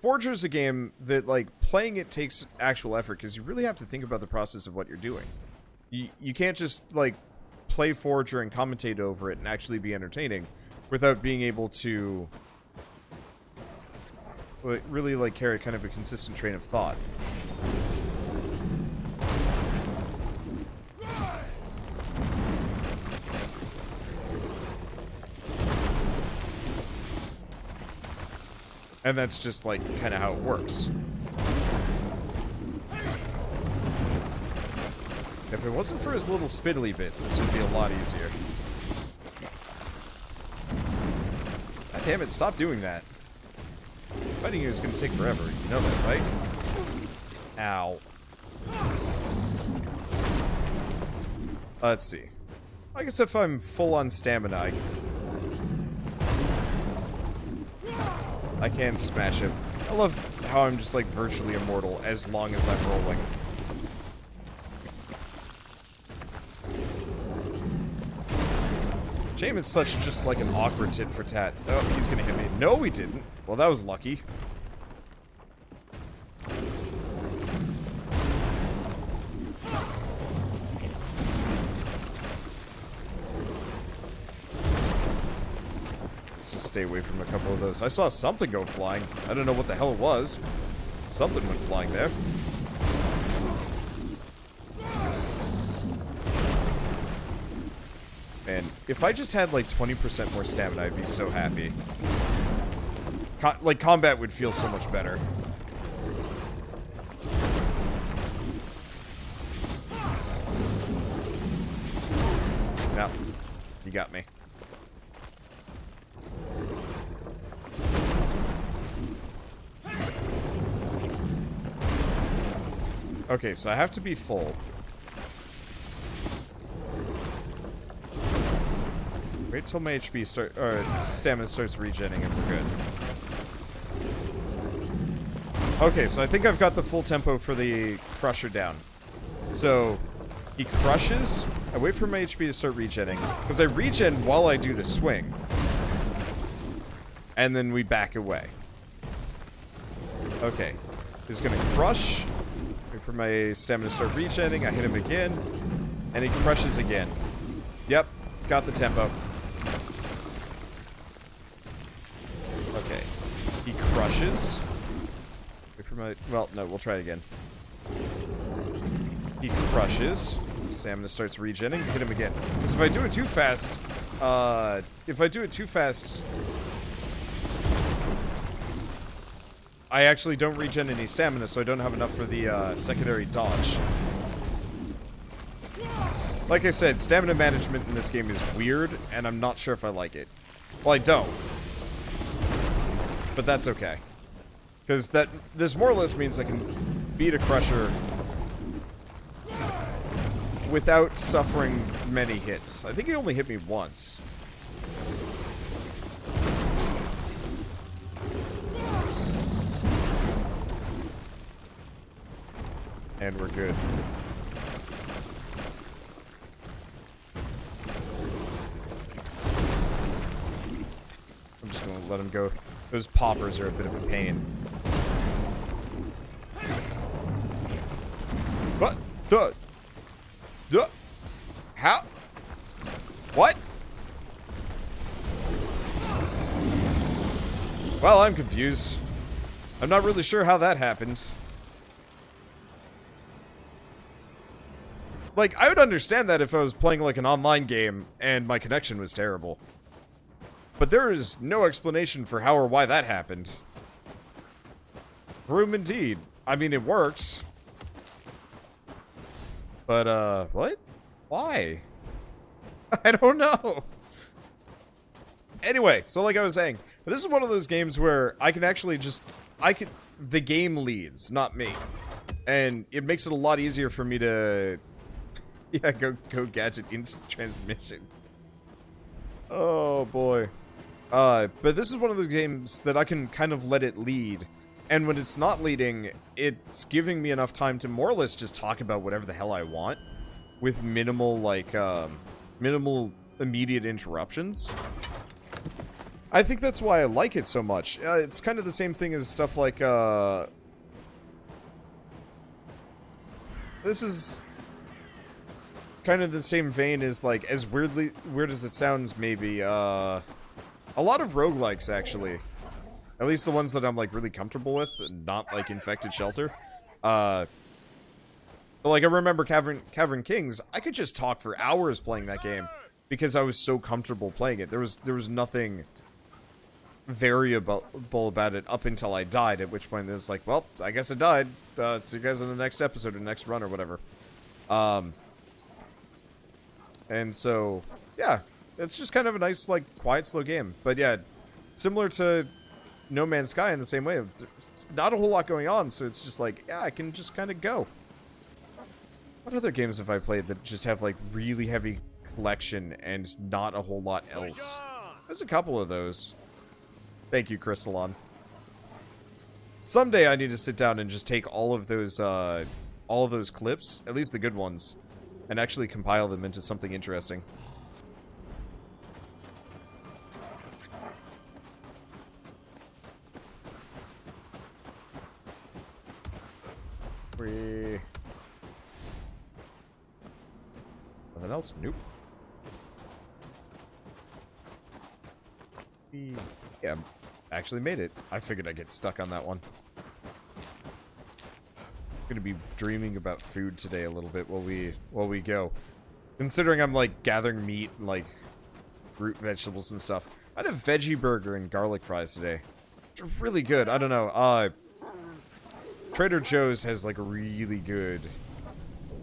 Forger is a game that, like, playing it takes actual effort, because you really have to think about the process of what you're doing. You can't just, like, play Forger and commentate over it and actually be entertaining without being able to really, like, carry kind of a consistent train of thought. And that's just, like, kind of how it works. If it wasn't for his little spiddly bits, this would be a lot easier. God damn it, stop doing that. Fighting you is going to take forever. You know that, right? Ow. Let's see. I guess if I'm full on stamina, I can smash him. I love how I'm just, like, virtually immortal as long as I'm rolling. Shame it's such just, like, an awkward tit for tat. Oh, he's gonna hit me. No, he didn't. Well, that was lucky. Stay away from a couple of those. I saw something go flying. I don't know what the hell it was. Something went flying there. And if I just had like 20% more stamina, I'd be so happy. Like, combat would feel so much better. No. You got me. Okay, so I have to be full. Wait till my HP stamina starts regenning and we're good. Okay, so I think I've got the full tempo for the crusher down. So, he crushes. I wait for my HP to start regenning, because I regen while I do the swing. And then we back away. Okay. He's gonna crush. Wait for my stamina to start regenning. I hit him again. And he crushes again. Yep. Got the tempo. Okay. He crushes. Wait for my... Well, no, we'll try it again. He crushes. Stamina starts regenning. Hit him again. Because if I do it too fast... I actually don't regen any stamina, so I don't have enough for the secondary dodge. Like I said, stamina management in this game is weird, and I'm not sure if I like it. Well, I don't. But that's okay. Because this more or less means I can beat a crusher without suffering many hits. I think he only hit me once. And we're good. I'm just gonna let him go. Those poppers are a bit of a pain. What? How? What? Well, I'm confused. I'm not really sure how that happened. Like, I would understand that if I was playing, like, an online game and my connection was terrible. But there is no explanation for how or why that happened. Room indeed. I mean, it worked. But, what? Why? I don't know. Anyway, so like I was saying, this is one of those games where I can actually just... the game leads, not me. And it makes it a lot easier for me to... Yeah, go gadget instant transmission. Oh, boy. But this is one of those games that I can kind of let it lead. And when it's not leading, it's giving me enough time to more or less just talk about whatever the hell I want. With minimal, like, minimal immediate interruptions. I think that's why I like it so much. It's kind of the same thing as stuff like, this is kind of the same vein as, like, as weird as it sounds, maybe, a lot of roguelikes, actually. At least the ones that I'm, like, really comfortable with, and not, like, Infected Shelter. But, like, I remember Cavern Kings, I could just talk for hours playing that game, because I was so comfortable playing it. There was nothing variable about it up until I died, at which point it was like, well, I guess I died. See you guys in the next episode or next run or whatever. And so, yeah, it's just kind of a nice, like, quiet, slow game. But yeah, similar to No Man's Sky in the same way, there's not a whole lot going on, so it's just like, yeah, I can just kind of go. What other games have I played that just have, like, really heavy collection and not a whole lot else? There's a couple of those. Thank you, Crystalon. Someday I need to sit down and just take all of those clips, at least the good ones, and actually compile them into something interesting. Nothing else? Nope. Yeah, actually made it. I figured I'd get stuck on that one. I'm gonna be dreaming about food today a little bit while we go. Considering I'm, like, gathering meat and, like, root vegetables and stuff. I had a veggie burger and garlic fries today. Which are really good. I don't know. Trader Joe's has, like, a really good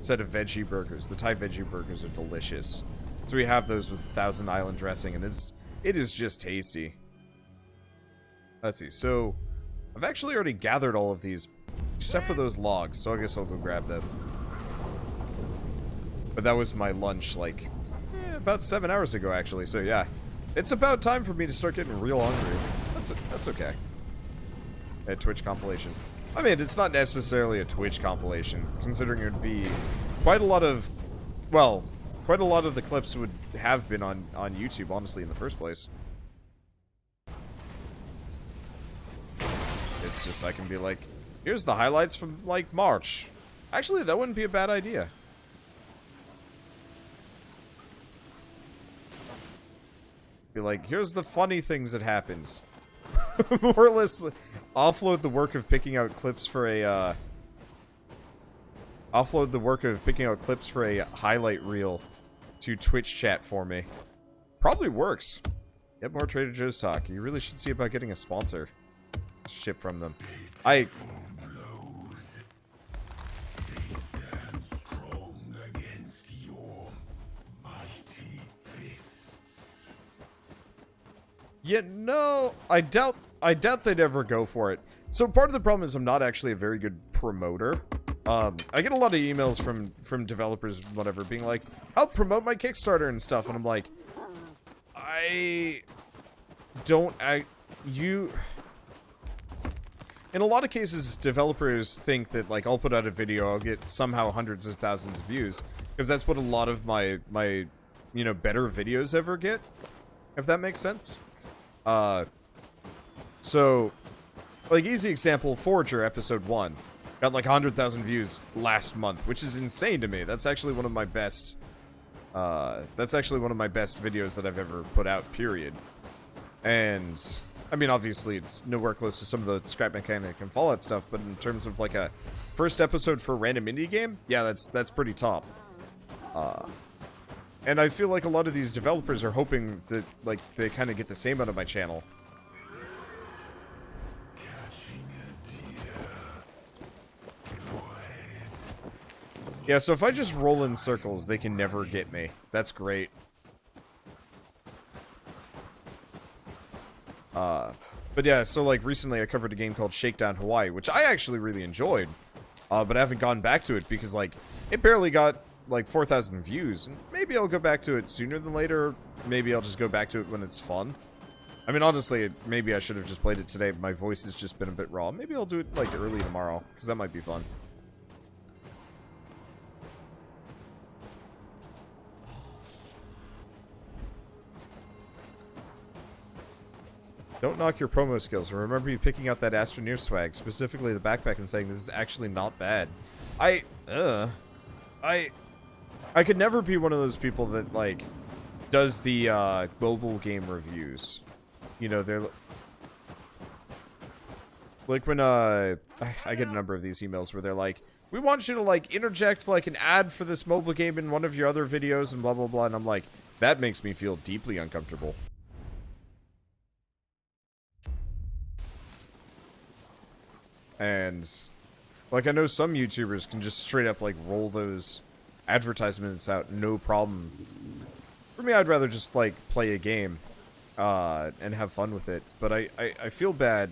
set of veggie burgers. The Thai veggie burgers are delicious. So we have those with Thousand Island dressing, and it is just tasty. Let's see, so I've actually already gathered all of these, except for those logs, so I guess I'll go grab them. But that was my lunch, like, about 7 hours ago, actually, so yeah. It's about time for me to start getting real hungry. That's okay. A Twitch compilation. I mean, it's not necessarily a Twitch compilation, considering it would be quite a lot of, well, quite a lot of the clips would have been on YouTube, honestly, in the first place. It's just, I can be like, here's the highlights from, like, March. Actually, that wouldn't be a bad idea. Be like, here's the funny things that happened. More or less, offload the work of picking out clips for a, highlight reel to Twitch chat for me. Probably works. Get more Trader Joe's talk. You really should see about getting a sponsor. Ship from them. Yeah, no, I doubt they'd ever go for it. So part of the problem is I'm not actually a very good promoter. I get a lot of emails from developers, whatever, being like, help promote my Kickstarter and stuff, and I'm like, in a lot of cases, developers think that, like, I'll put out a video, I'll get somehow hundreds of thousands of views, because that's what a lot of my, you know, better videos ever get, if that makes sense. So, like, easy example, Forager episode 1 got like 100,000 views last month, which is insane to me. That's actually one of my best, videos that I've ever put out, period. And I mean, obviously, it's nowhere close to some of the scrap mechanic and Fallout stuff, but in terms of, like, a first episode for a random indie game, yeah, that's pretty top. And I feel like a lot of these developers are hoping that, like, they kind of get the same out of my channel. Yeah, so if I just roll in circles, they can never get me. That's great. But yeah, so, like, recently I covered a game called Shakedown Hawaii, which I actually really enjoyed. But I haven't gone back to it because, like, it barely got, like, 4,000 views. And maybe I'll go back to it sooner than later. Maybe I'll just go back to it when it's fun. I mean, honestly, maybe I should have just played it today, but my voice has just been a bit raw. Maybe I'll do it, like, early tomorrow, because that might be fun. Don't knock your promo skills. I remember you picking out that Astroneer swag, specifically the backpack, and saying this is actually not bad. I could never be one of those people that, like, does the, mobile game reviews. You know, they're... Like when, I get a number of these emails where they're like, we want you to, like, interject, like, an ad for this mobile game in one of your other videos and blah, blah, blah. And I'm like, that makes me feel deeply uncomfortable. And, like, I know some YouTubers can just straight up, like, roll those advertisements out, no problem. For me, I'd rather just, like, play a game, and have fun with it. But I feel bad,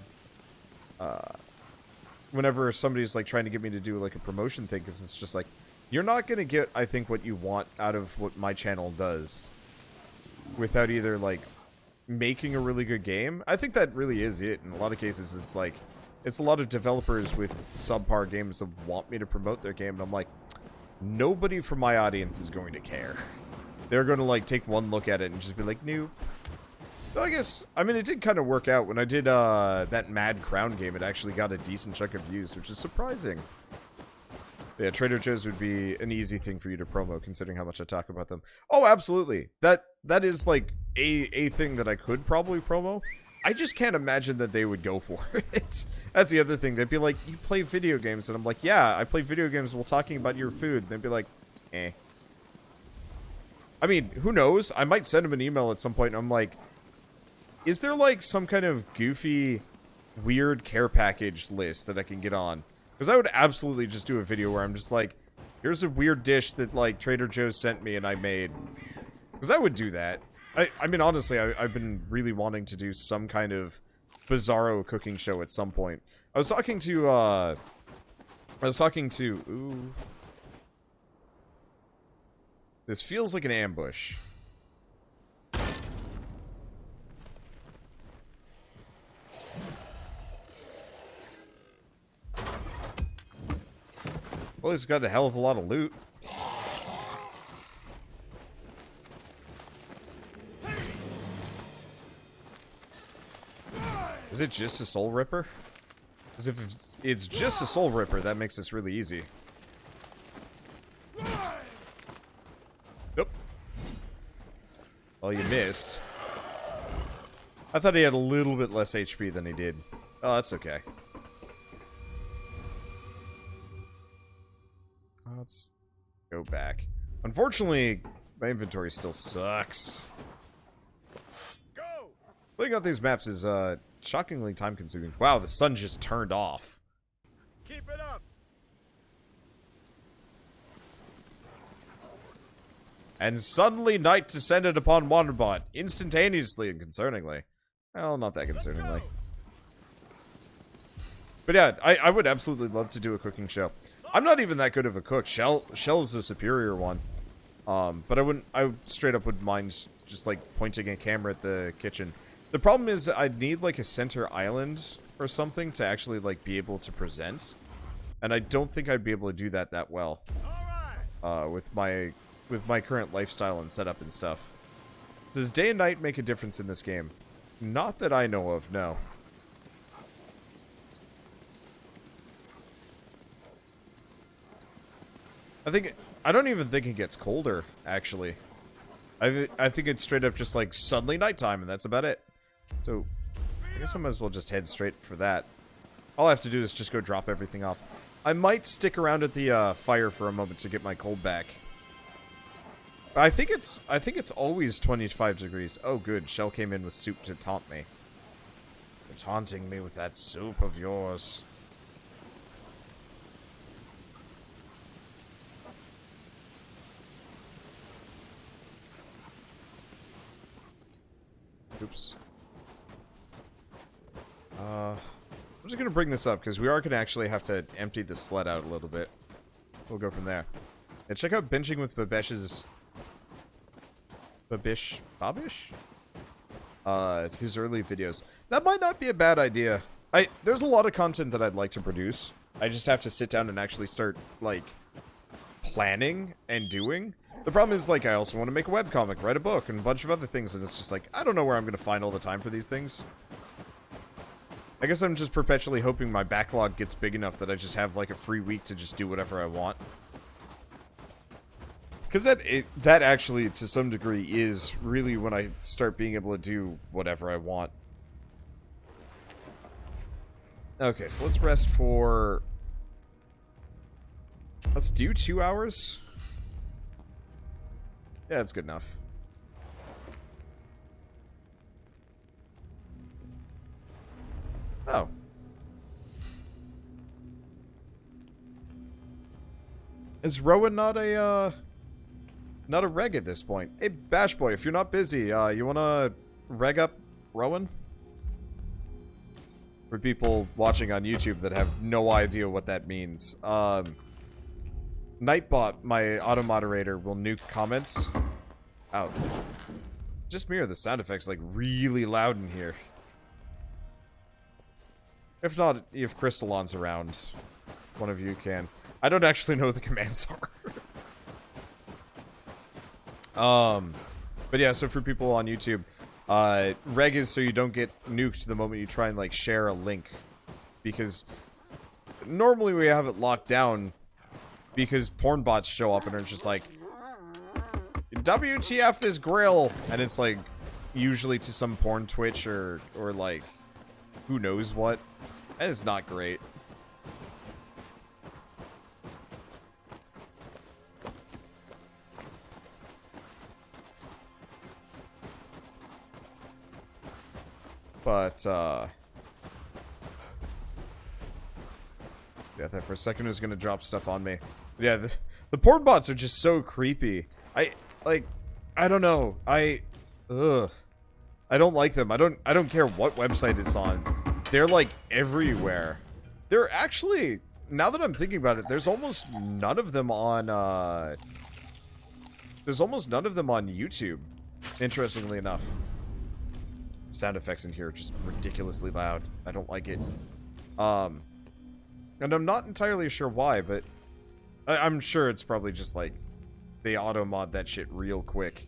whenever somebody's, like, trying to get me to do, like, a promotion thing, because it's just like, you're not gonna get, I think, what you want out of what my channel does without either, like, making a really good game. I think that really is it. In a lot of cases, it's like, it's a lot of developers with subpar games that want me to promote their game, and I'm like, nobody from my audience is going to care. They're going to, like, take one look at it and just be like, nope. So I guess, I mean, it did kind of work out. When I did that Mad Crown game, it actually got a decent chunk of views, which is surprising. Yeah, Trader Joe's would be an easy thing for you to promo, considering how much I talk about them. Oh, absolutely. That is, like, a thing that I could probably promo. I just can't imagine that they would go for it. That's the other thing. They'd be like, you play video games. And I'm like, yeah, I play video games while talking about your food. And they'd be like, eh. I mean, who knows? I might send them an email at some point. And I'm like, is there, like, some kind of goofy, weird care package list that I can get on? Because I would absolutely just do a video where I'm just like, here's a weird dish that, like, Trader Joe's sent me and I made. Because I would do that. I mean, honestly, I've been really wanting to do some kind of bizarro cooking show at some point. I was talking to, ooh. This feels like an ambush. Well, he's got a hell of a lot of loot. Is it just a soul ripper? Because if it's just a soul ripper, that makes this really easy. Nope. Well, you missed. I thought he had a little bit less HP than he did. Oh, that's okay. Let's go back. Unfortunately, my inventory still sucks. Go! Playing out these maps is, shockingly time-consuming. Wow, the sun just turned off. Keep it up! And suddenly night descended upon Wanderbot, instantaneously and concerningly. Well, not that concerningly. But yeah, I would absolutely love to do a cooking show. I'm not even that good of a cook. Shell is the superior one. But I straight up wouldn't mind just, like, pointing a camera at the kitchen. The problem is I'd need, like, a center island or something to actually, like, be able to present. And I don't think I'd be able to do that well. With my current lifestyle and setup and stuff. Does day and night make a difference in this game? Not that I know of, no. I don't even think it gets colder, actually. I think it's straight up just, like, suddenly nighttime, and that's about it. So, I guess I might as well just head straight for that. All I have to do is just go drop everything off. I might stick around at the fire for a moment to get my cold back. But I think it's always 25 degrees. Oh, good. Shell came in with soup to taunt me. You're taunting me with that soup of yours. Oops. I'm just gonna bring this up because we are gonna actually have to empty the sled out a little bit. We'll go from there. And check out Binging with Babish's Babish? His early videos. That might not be a bad idea. There's a lot of content that I'd like to produce. I just have to sit down and actually start, like, planning and doing. The problem is, like, I also want to make a webcomic, write a book, and a bunch of other things, and it's just like, I don't know where I'm going to find all the time for these things. I guess I'm just perpetually hoping my backlog gets big enough that I just have, like, a free week to just do whatever I want. Because that actually, to some degree, is really when I start being able to do whatever I want. Okay, so let's rest for... Let's do 2 hours? Yeah, that's good enough. Oh. Is Rowan not a reg at this point? Hey, Bash Boy, if you're not busy, you wanna reg up Rowan? For people watching on YouTube that have no idea what that means. Nightbot, my auto-moderator, will nuke comments. Out. Just me or the sound effects, like, really loud in here. If not, if Crystallon's around, one of you can. I don't actually know what the commands are. But yeah, so for people on YouTube, reg is so you don't get nuked the moment you try and, like, share a link. Because normally we have it locked down because porn bots show up and are just like, WTF this grill! And it's, like, usually to some porn Twitch or like, who knows what. That is not great. But, yeah, that for a second was gonna drop stuff on me. But yeah, the porn bots are just so creepy. I don't know. I don't like them. I don't care what website it's on. They're, like, everywhere. They're actually, now that I'm thinking about it, there's almost none of them on, YouTube, interestingly enough. Sound effects in here are just ridiculously loud. I don't like it. And I'm not entirely sure why, but I'm sure it's probably just, like, they auto-mod that shit real quick.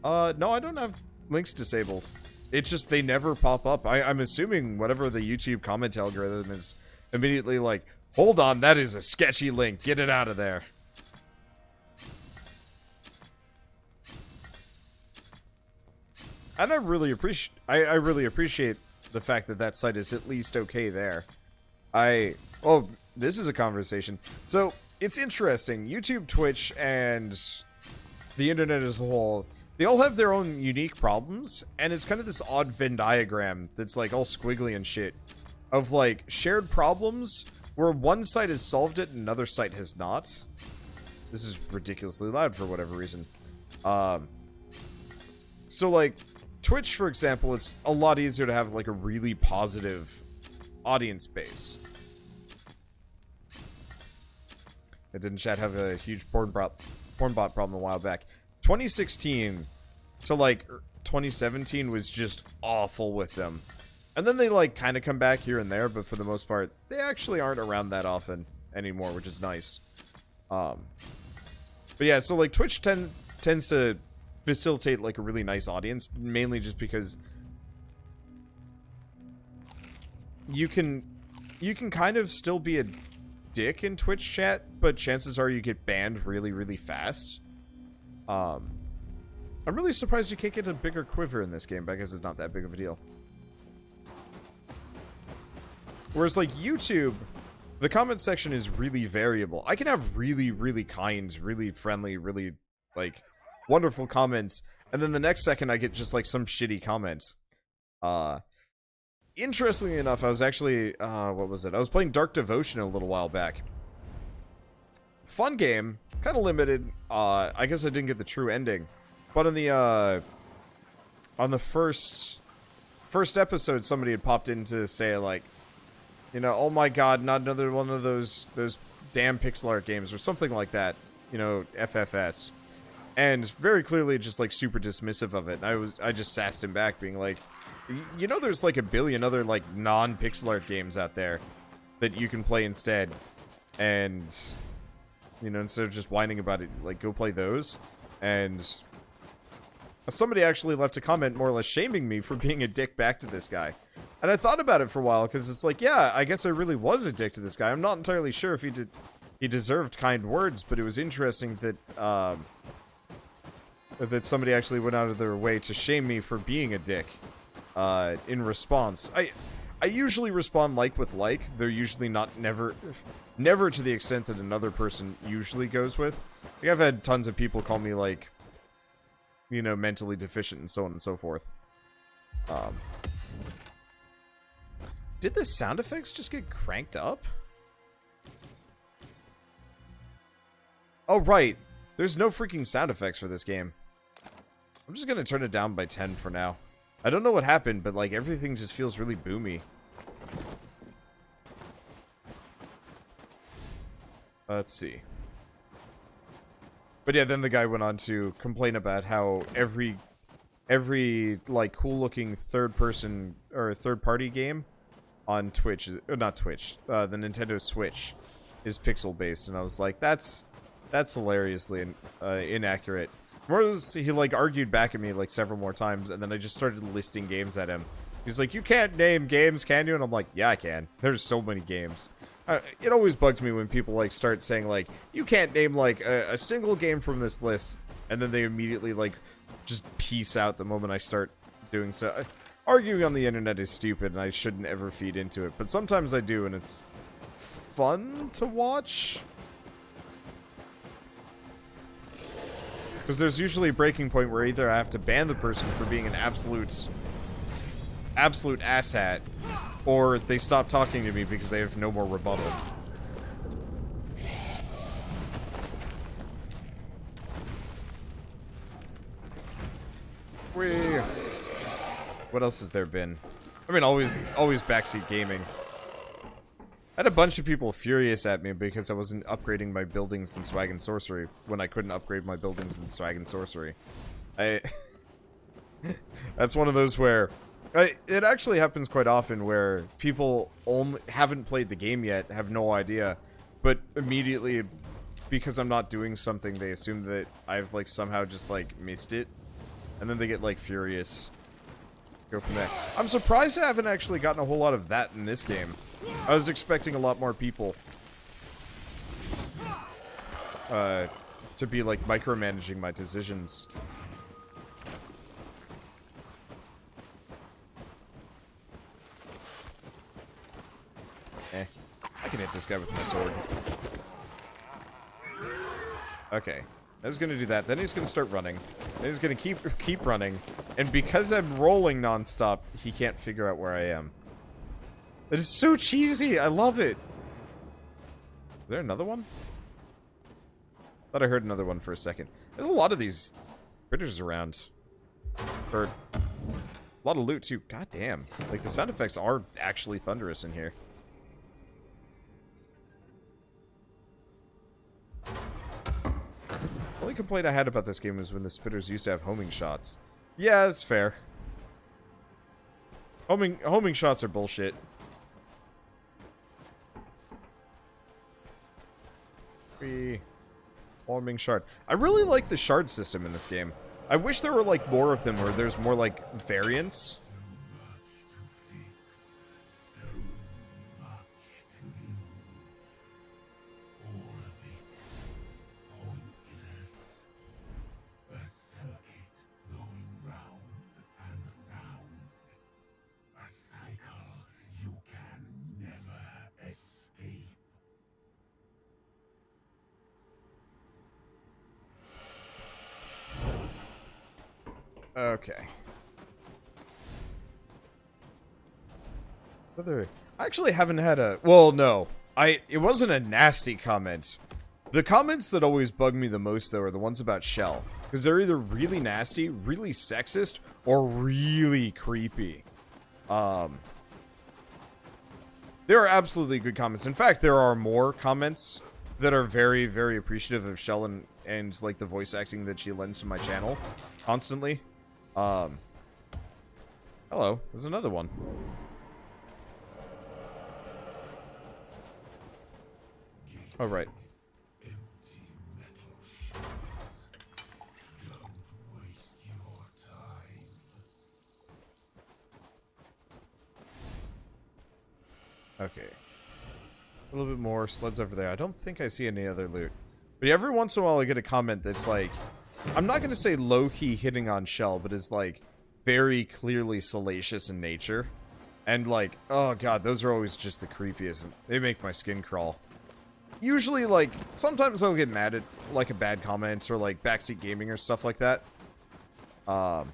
No, I don't have links disabled. It's just they never pop up. I'm assuming whatever the YouTube comment algorithm is immediately like, hold on, that is a sketchy link. Get it out of there. And I really appreciate the fact that that site is at least okay there. Oh, this is a conversation. So, it's interesting. YouTube, Twitch, and the internet as a whole, they all have their own unique problems, and it's kind of this odd Venn diagram that's, like, all squiggly and shit, of, like, shared problems where one site has solved it and another site has not. This is ridiculously loud for whatever reason. So, like, Twitch, for example, it's a lot easier to have, like, a really positive audience base. Didn't chat have a huge porn bot problem a while back? 2016 to, like, 2017 was just awful with them. And then they, like, kind of come back here and there, but for the most part, they actually aren't around that often anymore, which is nice. But yeah, so, like, Twitch tends to facilitate, like, a really nice audience, mainly just because you can kind of still be a dick in Twitch chat, but chances are you get banned really, really fast. I'm really surprised you can't get a bigger quiver in this game, but I guess it's not that big of a deal. Whereas, like, YouTube, the comment section is really variable. I can have really, really kind, really friendly, really, like, wonderful comments, and then the next second I get just, like, some shitty comments. Interestingly enough, I was actually, what was it? I was playing Dark Devotion a little while back. Fun game, kind of limited. I guess I didn't get the true ending. But on the first episode, somebody had popped in to say, like, you know, oh my god, not another one of those damn pixel art games, or something like that. You know, FFS. And very clearly just, like, super dismissive of it. And I just sassed him back, being like, you know, there's, like, a billion other, like, non-pixel art games out there that you can play instead. And, you know, instead of just whining about it, like, go play those. And somebody actually left a comment more or less shaming me for being a dick back to this guy. And I thought about it for a while, because it's like, yeah, I guess I really was a dick to this guy. I'm not entirely sure if he deserved kind words, but it was interesting that, that somebody actually went out of their way to shame me for being a dick, in response. I usually respond like with like. They're usually never to the extent that another person usually goes with. Like, I've had tons of people call me, like, you know, mentally deficient and so on and so forth. Did the sound effects just get cranked up? Oh, right. There's no freaking sound effects for this game. I'm just gonna turn it down by 10 for now. I don't know what happened, but, like, everything just feels really boomy. Let's see. But yeah, then the guy went on to complain about how every like, cool-looking third-person, or third-party game on Twitch, or not Twitch, the Nintendo Switch is pixel-based, and I was like, that's hilariously inaccurate. Whereas he, like, argued back at me, like, several more times, and then I just started listing games at him. He's like, you can't name games, can you? And I'm like, yeah, I can. There's so many games. It always bugs me when people, like, start saying, like, you can't name, like, a single game from this list, and then they immediately, like, just peace out the moment I start doing so. Arguing on the internet is stupid, and I shouldn't ever feed into it, but sometimes I do, and it's fun to watch. Because there's usually a breaking point where either I have to ban the person for being an absolute asshat, or they stop talking to me because they have no more rebuttal. Whee! What else has there been? I mean, always backseat gaming. I had a bunch of people furious at me because I wasn't upgrading my buildings in Swag and Sorcery when I couldn't upgrade my buildings in Swag and Sorcery. That's one of those where... it actually happens quite often where people only haven't played the game yet, have no idea, but immediately, because I'm not doing something, they assume that I've, like, somehow just, like, missed it, and then they get, like, furious. Go from there. I'm surprised I haven't actually gotten a whole lot of that in this game. I was expecting a lot more people to be, like, micromanaging my decisions. I can hit this guy with my sword. Okay. I was gonna do that. Then he's gonna start running. Then he's gonna keep running. And because I'm rolling nonstop, he can't figure out where I am. It is so cheesy. I love it. Is there another one? Thought I heard another one for a second. There's a lot of these critters around. Or a lot of loot too. God damn. Like, the sound effects are actually thunderous in here. The only complaint I had about this game was when the spitters used to have homing shots. Yeah, that's fair. Homing shots are bullshit. Homing shard. I really like the shard system in this game. I wish there were, like, more of them where there's more, like, variance. Okay. I actually haven't had a... Well, no. It wasn't a nasty comment. The comments that always bug me the most, though, are the ones about Shell. Because they're either really nasty, really sexist, or really creepy. There are absolutely good comments. In fact, there are more comments that are very, very appreciative of Shell and like, the voice acting that she lends to my channel constantly. Hello. There's another one. Oh, right. A little bit more. Sleds over there. I don't think I see any other loot. But yeah, every once in a while I get a comment that's like, I'm not going to say low-key hitting on Shell, but is like very clearly salacious in nature. And like, oh god, those are always just the creepiest. They make my skin crawl. Usually, like, sometimes I'll get mad at like a bad comment or like backseat gaming or stuff like that. Taco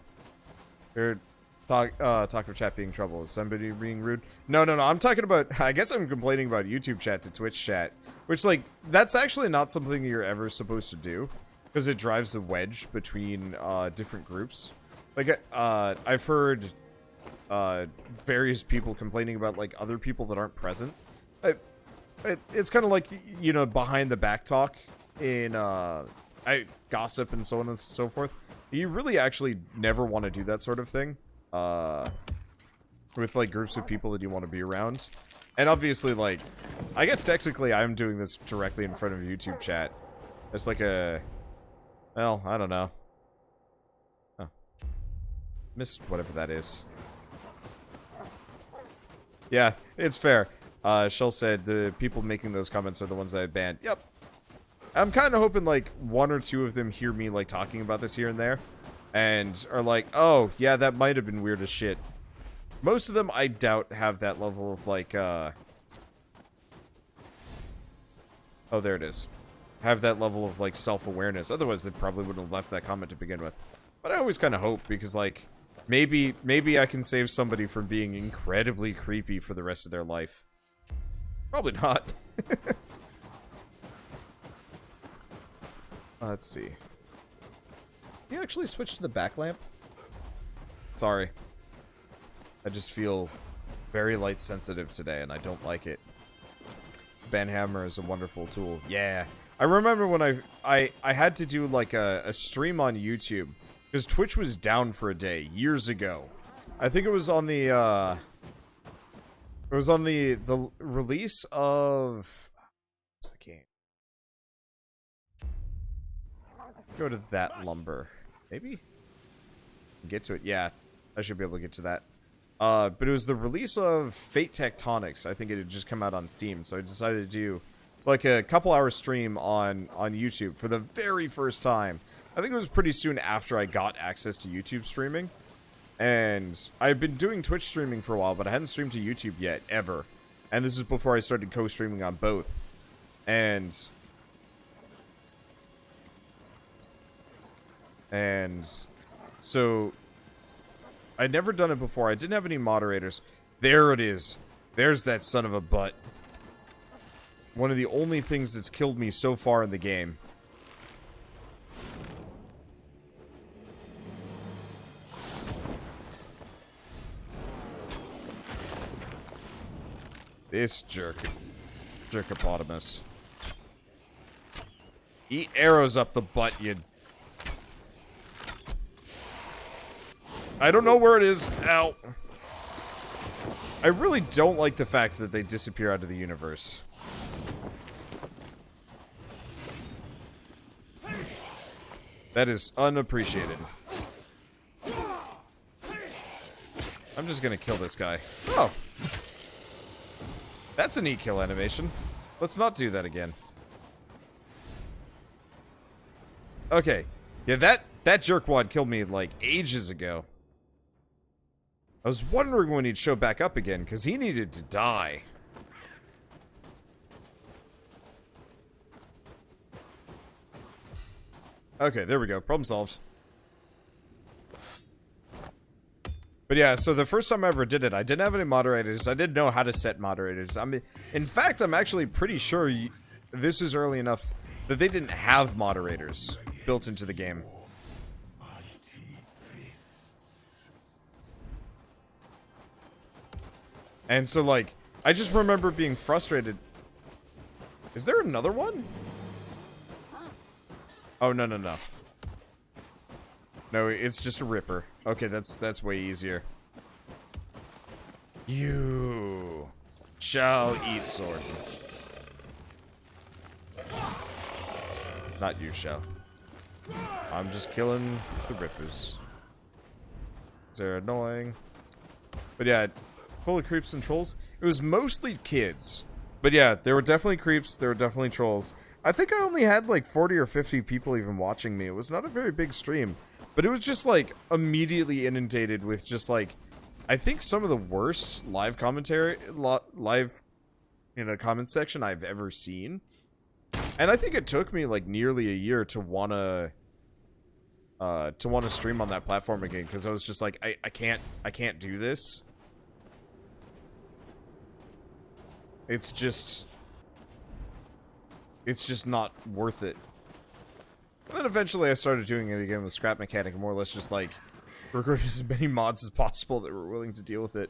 chat being trouble. Is somebody being rude? No. I'm talking about, I guess I'm complaining about YouTube chat to Twitch chat. Which, like, that's actually not something you're ever supposed to do. Because it drives the wedge between different groups. Like, I've heard various people complaining about, like, other people that aren't present. It's kind of like, you know, behind the back talk in gossip and so on and so forth. You really actually never want to do that sort of thing. With, like, groups of people that you want to be around. And obviously, like, I guess technically I'm doing this directly in front of YouTube chat. It's like a... Well, I don't know. Oh. Missed whatever that is. Yeah, it's fair. Shell said the people making those comments are the ones that I banned. Yep. I'm kind of hoping, like, one or two of them hear me, like, talking about this here and there. And are like, oh, yeah, that might have been weird as shit. Most of them, I doubt, have that level of, like, oh, there it is. Have that level of, like, self-awareness. Otherwise, they probably wouldn't have left that comment to begin with. But I always kind of hope, because, like, maybe I can save somebody from being incredibly creepy for the rest of their life. Probably not. Let's see. Can you actually switch to the back lamp? Sorry. I just feel very light sensitive today, and I don't like it. Banhammer is a wonderful tool. Yeah. I remember when I had to do, like, a stream on YouTube, because Twitch was down for a day, years ago. I think it was on the, it was on the release of... What's the game? Go to that lumber. Maybe? Get to it. Yeah. I should be able to get to that. But it was the release of Fate Tectonics. I think it had just come out on Steam, so I decided to do like a couple hour stream on YouTube for the very first time. I think it was pretty soon after I got access to YouTube streaming. And I've been doing Twitch streaming for a while, but I hadn't streamed to YouTube yet, ever. And this is before I started co-streaming on both. And so I'd never done it before. I didn't have any moderators. There it is. There's that son of a butt. One of the only things that's killed me so far in the game. This jerkopotamus. Eat arrows up the butt, you... I don't know where it is. Ow. I really don't like the fact that they disappear out of the universe. That is unappreciated. I'm just gonna kill this guy. Oh. That's a neat kill animation. Let's not do that again. Okay. Yeah, that jerkwad killed me, like, ages ago. I was wondering when he'd show back up again, because he needed to die. Okay, there we go. Problem solved. But yeah, so the first time I ever did it, I didn't have any moderators. I didn't know how to set moderators. I mean, in fact, I'm actually pretty sure this is early enough that they didn't have moderators built into the game. And so, like, I just remember being frustrated. Is there another one? Oh, no. No, it's just a ripper. Okay, that's way easier. You shall eat sword. Not you shall. I'm just killing the rippers. They're annoying. But yeah, full of creeps and trolls. It was mostly kids. But yeah, there were definitely creeps. There were definitely trolls. I think I only had like 40 or 50 people even watching me. It was not a very big stream. But it was just like immediately inundated with just like, I think some of the worst live commentary, live, comment section I've ever seen. And I think it took me like nearly a year to wanna stream on that platform again, because I was just like, I can't do this. It's just not worth it. And then eventually I started doing it again with Scrap Mechanic, and more or less just like recruit as many mods as possible that were willing to deal with it.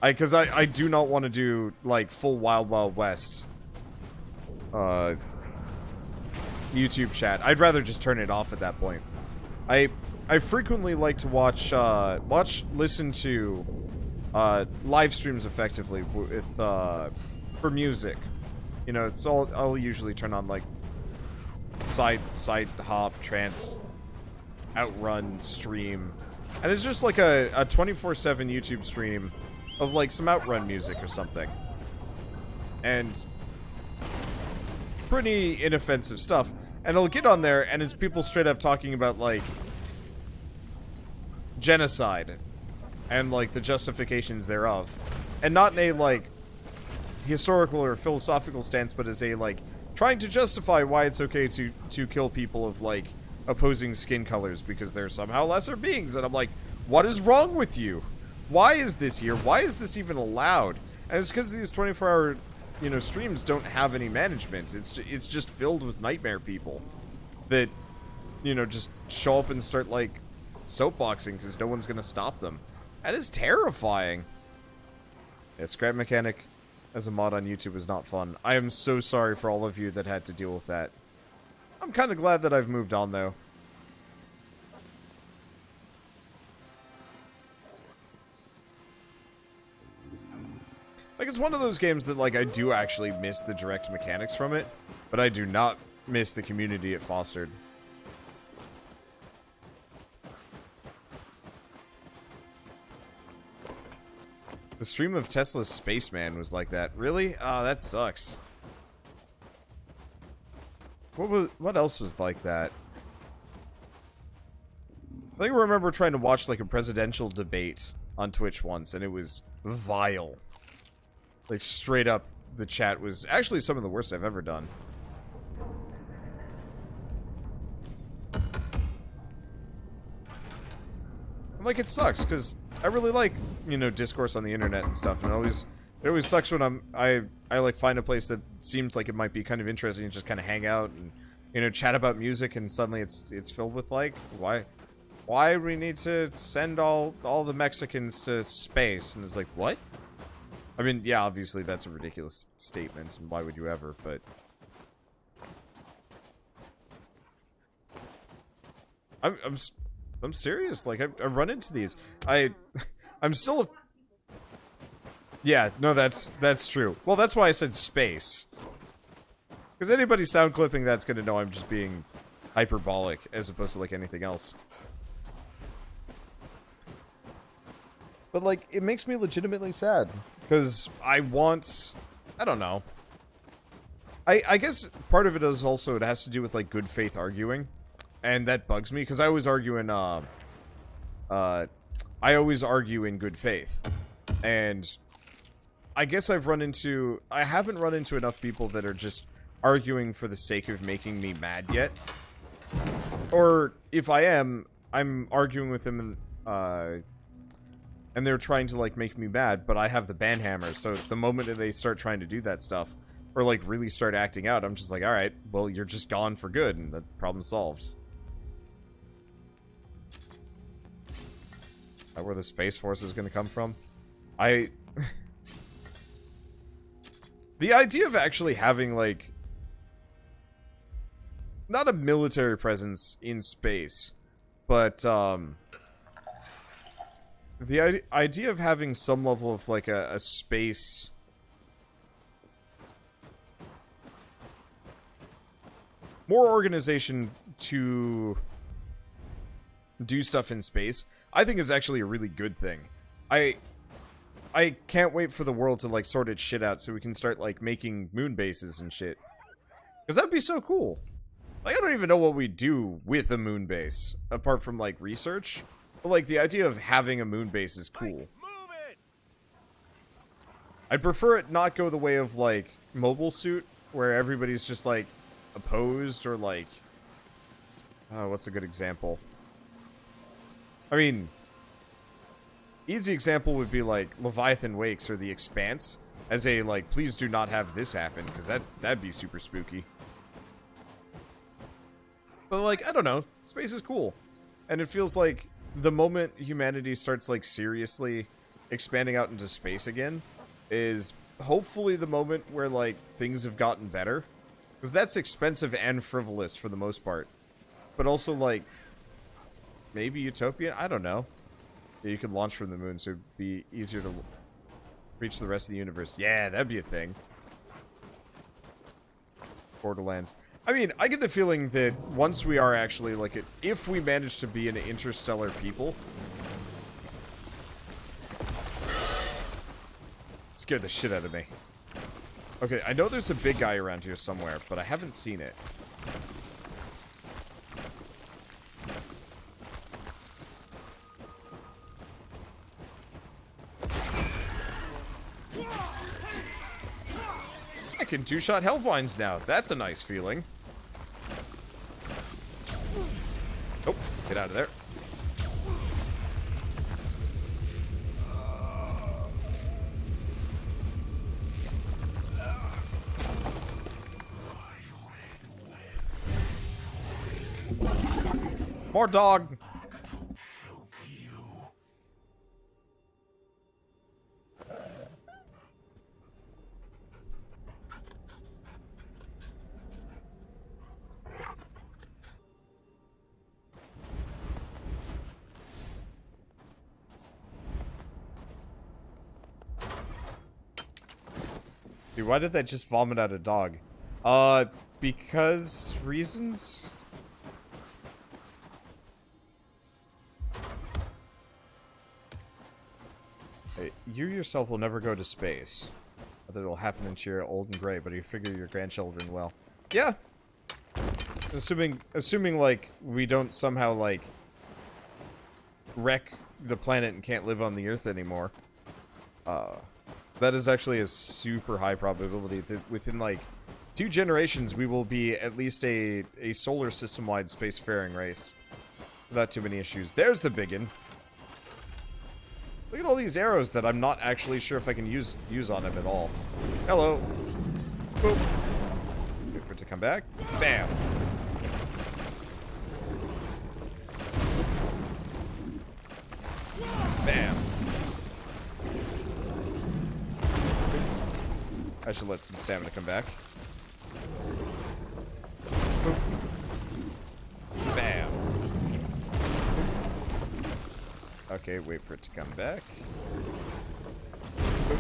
Because I do not want to do like full Wild Wild West YouTube chat. I'd rather just turn it off at that point. I frequently like to listen to live streams effectively with for music. It's all I'll usually turn on like side hop, trance, outrun stream, and it's just like a 24/7 YouTube stream of like some outrun music or something, and pretty inoffensive stuff. And I'll get on there, and it's people straight up talking about like genocide and like the justifications thereof, and not in a like historical or philosophical stance, but as a like trying to justify why it's okay to kill people of like opposing skin colors because they're somehow lesser beings. And I'm like, what is wrong with you? Why is this here? Why is this even allowed? And it's because these 24-hour streams don't have any management. It's just filled with nightmare people that just show up and start like soapboxing because no one's gonna stop them. That is terrifying. Yeah, Scrap Mechanic as a mod on YouTube is not fun. I am so sorry for all of you that had to deal with that. I'm kind of glad that I've moved on, though. Like, it's one of those games that, like, I do actually miss the direct mechanics from it, but I do not miss the community it fostered. The stream of Tesla's Spaceman was like that. Really? Oh, that sucks. What else was like that? I think I remember trying to watch like a presidential debate on Twitch once, and it was vile. Like, straight up, the chat was actually some of the worst I've ever done. Like, it sucks, because I really like, discourse on the internet and stuff, and it always sucks when I like find a place that seems like it might be kind of interesting and just kind of hang out and, chat about music, and suddenly it's filled with like, why we need to send all the Mexicans to space, and it's like, what? I mean, yeah, obviously that's a ridiculous statement, and why would you ever, but I'm serious. Like, I've run into these. I'm still. Yeah, no, that's true. Well, that's why I said space. Because anybody sound clipping that's gonna know I'm just being hyperbolic as opposed to like anything else. But like, it makes me legitimately sad because I don't know. I guess part of it is also it has to do with like good faith arguing. And that bugs me, because I always argue in, I always argue in good faith. And I guess I haven't run into enough people that are just arguing for the sake of making me mad yet. Or, if I am, I'm arguing with them, and they're trying to, like, make me mad, but I have the banhammer, so the moment that they start trying to do that stuff, or, like, really start acting out, I'm just like, alright, well, you're just gone for good, and the problem solved. Where the Space Force is going to come from. The idea of actually having, like, not a military presence in space, but, the idea of having some level of, like, a space... more organization to do stuff in space, I think is actually a really good thing. I can't wait for the world to, like, sort its shit out so we can start, like, making moon bases and shit. Because that'd be so cool. Like, I don't even know what we do with a moon base, apart from, like, research. But, like, the idea of having a moon base is cool. I'd prefer it not go the way of, like, Mobile Suit, where everybody's just, like, opposed, or, like... Oh, what's a good example? I mean... Easy example would be, like, Leviathan Wakes or The Expanse, as a, like, please do not have this happen, because that'd be super spooky. But, like, I don't know. Space is cool. And it feels like the moment humanity starts, like, seriously expanding out into space again is hopefully the moment where, like, things have gotten better. Because that's expensive and frivolous for the most part. But also, like, maybe utopian? I don't know. Yeah, you could launch from the moon, so it'd be easier to reach the rest of the universe. Yeah, that'd be a thing. Borderlands. I mean, I get the feeling that once we are actually, like, if we manage to be an interstellar people... It scared the shit out of me. Okay, I know there's a big guy around here somewhere, but I haven't seen it. I can two-shot Hellvines now. That's a nice feeling. Oh, get out of there. More dog. Dude, why did that just vomit out a dog? Because reasons? Hey, you yourself will never go to space. Whether it'll happen until you're old and gray, but you figure your grandchildren will. Yeah. Assuming like we don't somehow like wreck the planet and can't live on the Earth anymore. That is actually a super high probability that within, like, 2 generations we will be at least a solar system-wide spacefaring race. Without too many issues. There's the biggin. Look at all these arrows that I'm not actually sure if I can use on him at all. Hello. Boop. Wait for it to come back. Bam. Bam. I should let some stamina come back. Boop. Bam. Okay, wait for it to come back. Boop.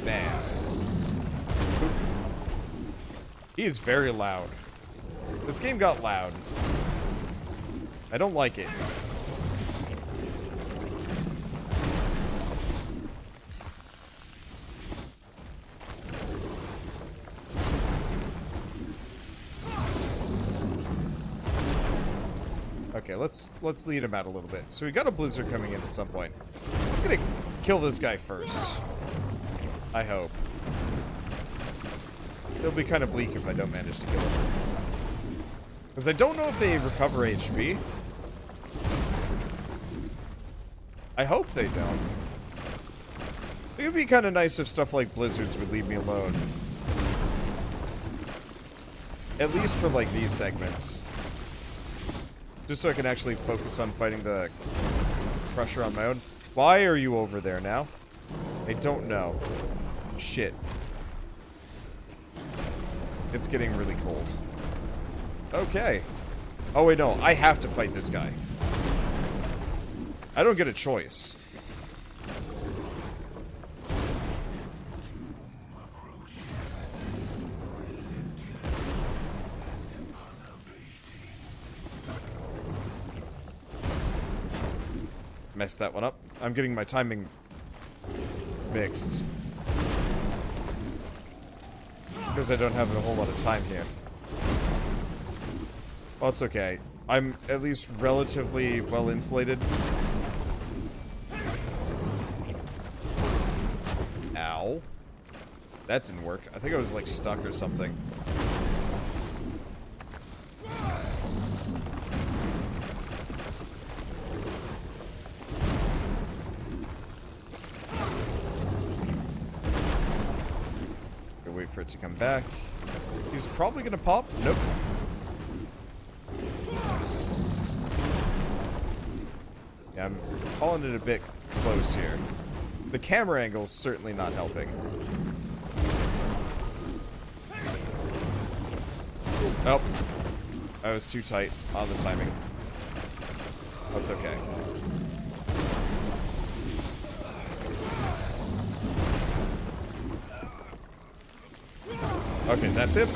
Bam. Boop. He's very loud. This game got loud. I don't like it. Okay, let's lead him out a little bit. So we got a blizzard coming in at some point. I'm gonna kill this guy first. I hope. It'll be kind of bleak if I don't manage to kill him. Because I don't know if they recover HP. I hope they don't. It would be kind of nice if stuff like blizzards would leave me alone. At least for, like, these segments. Just so I can actually focus on fighting the pressure on my own. Why are you over there now? I don't know. Shit. It's getting really cold. Okay. Oh wait, no. I have to fight this guy. I don't get a choice. Messed that one up. I'm getting my timing mixed. Because I don't have a whole lot of time here. Well, it's okay. I'm at least relatively well insulated. Ow. That didn't work. I think I was like stuck or something. Wait for it to come back. He's probably gonna pop. Nope. Yeah, I'm calling it a bit close here. The camera angle's certainly not helping. Nope. I was too tight on the timing. That's okay. Okay, that's it.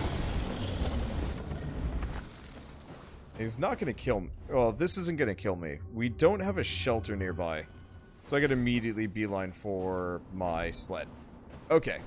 He's not gonna kill me. Well, this isn't gonna kill me. We don't have a shelter nearby. So I gotta immediately beeline for my sled. Okay.